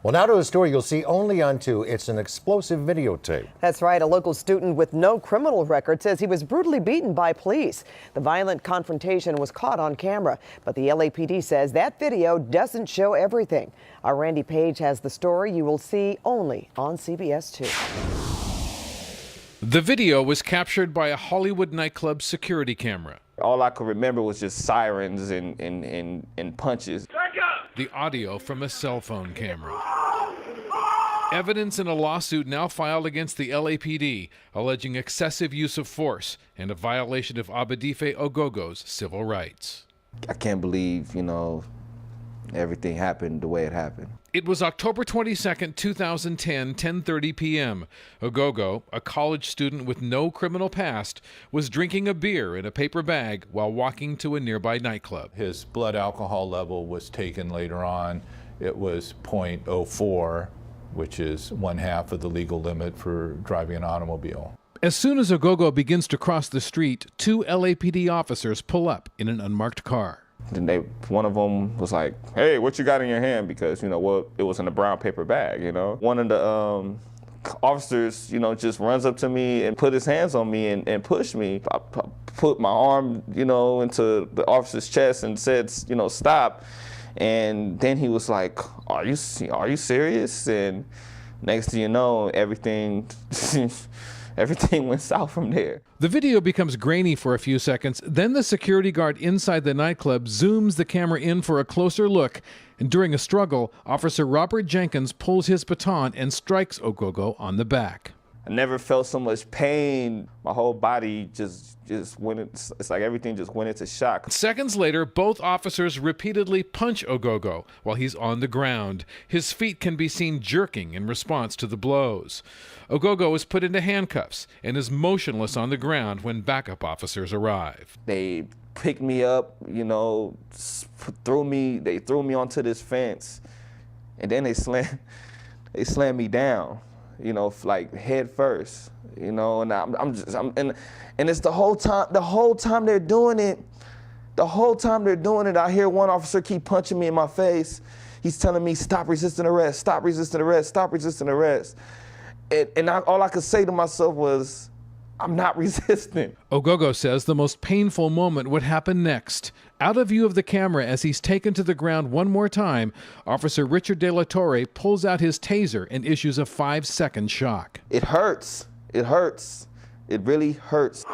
Well, now to a story you'll see only on 2. It's an explosive videotape. That's right. A local student with no criminal record says he was brutally beaten by police. The violent confrontation was caught on camera, but the LAPD says that video doesn't show everything. Our Randy Page has the story you will see only on CBS 2. The video was captured by a Hollywood nightclub security camera. All I could remember was just sirens and punches. The audio from a cell phone camera. Evidence in a lawsuit now filed against the LAPD, alleging excessive use of force and a violation of Abedife Ogogo's civil rights. I can't believe, everything happened the way it happened. It was October 22nd, 2010, 10:30 p.m. Ogogo, a college student with no criminal past, was drinking a beer in a paper bag while walking to a nearby nightclub. His blood alcohol level was taken later on. It was .04, which is 1/2 of the legal limit for driving an automobile. As soon as Ogogo begins to cross the street, 2 LAPD officers pull up in an unmarked car. And one of them was like, "Hey, what you got in your hand?" Because, it was in a brown paper bag, One of the officers, just runs up to me and put his hands on me and pushed me. I put my arm, into the officer's chest and said, stop. And then he was like, are you serious? And next thing you know, everything went south from there. The video becomes grainy for a few seconds. Then the security guard inside the nightclub zooms the camera in for a closer look. And during a struggle, Officer Robert Jenkins pulls his baton and strikes Ogogo on the back. I never felt so much pain. My whole body just went, it's like everything just went into shock. Seconds later, both officers repeatedly punch Ogogo while he's on the ground. His feet can be seen jerking in response to the blows. Ogogo is put into handcuffs and is motionless on the ground when backup officers arrive. They picked me up, threw me onto this fence, and then they slammed me down. Like head first, and it's the whole time they're doing it, I hear one officer keep punching me in my face. He's telling me, stop resisting arrest, stop resisting arrest, stop resisting arrest. All I could say to myself was, I'm not resisting. Ogogo says the most painful moment would happen next. Out of view of the camera as he's taken to the ground one more time, Officer Richard De La Torre pulls out his taser and issues a 5-second shock. It hurts. It hurts. It really hurts.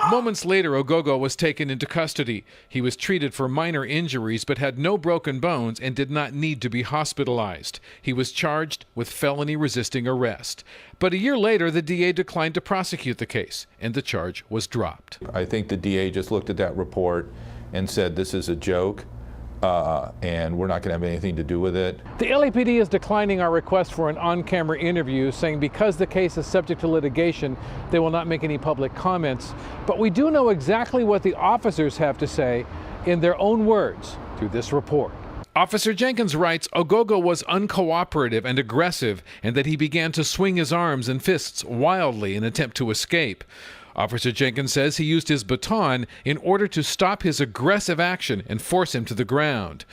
Moments later, Ogogo was taken into custody. He was treated for minor injuries but had no broken bones and did not need to be hospitalized. He was charged with felony resisting arrest. But a year later, the DA declined to prosecute the case, and the charge was dropped. I think the DA just looked at that report and said, this is a joke, and we're not going to have anything to do with it. The LAPD is declining our request for an on-camera interview, saying because the case is subject to litigation, they will not make any public comments. But we do know exactly what the officers have to say in their own words through this report. Officer Jenkins writes Ogogo was uncooperative and aggressive, and that he began to swing his arms and fists wildly in an attempt to escape. Officer Jenkins says he used his baton in order to stop his aggressive action and force him to the ground.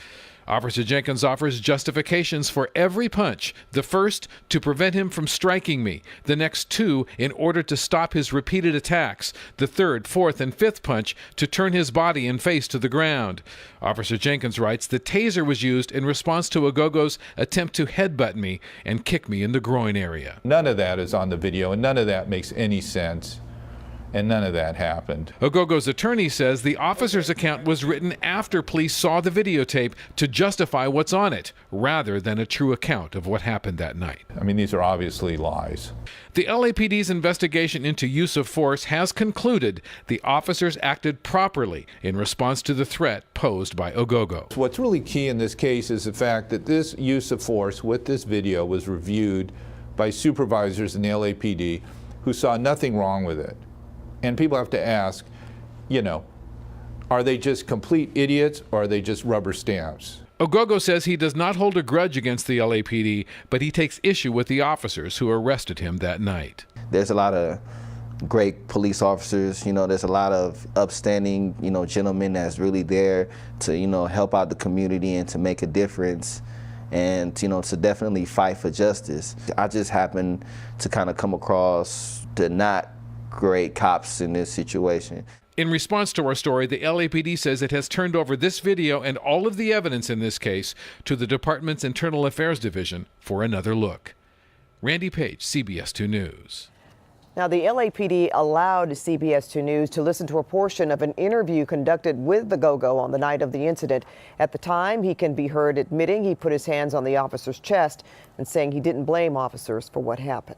Officer Jenkins offers justifications for every punch. The first, to prevent him from striking me. The next 2, in order to stop his repeated attacks. The third, 4th, and 5th punch, to turn his body and face to the ground. Officer Jenkins writes the taser was used in response to Ogogo's attempt to headbutt me and kick me in the groin area. None of that is on the video, and none of that makes any sense. And none of that happened. Ogogo's attorney says the officer's account was written after police saw the videotape to justify what's on it, rather than a true account of what happened that night. I mean, these are obviously lies. The LAPD's investigation into use of force has concluded the officers acted properly in response to the threat posed by Ogogo. What's really key in this case is the fact that this use of force with this video was reviewed by supervisors in the LAPD who saw nothing wrong with it. And people have to ask, are they just complete idiots or are they just rubber stamps? Ogogo says he does not hold a grudge against the LAPD, but he takes issue with the officers who arrested him that night. There's a lot of great police officers, there's a lot of upstanding, gentlemen that's really there to, help out the community and to make a difference. and to definitely fight for justice. I just happened to kind of come across the not great cops in this situation. In response to our story, the LAPD says it has turned over this video and all of the evidence in this case to the department's Internal Affairs Division for another look. Randy Page, CBS 2 News. Now, the LAPD allowed CBS 2 News to listen to a portion of an interview conducted with the go-go on the night of the incident. At the time, he can be heard admitting he put his hands on the officer's chest and saying he didn't blame officers for what happened.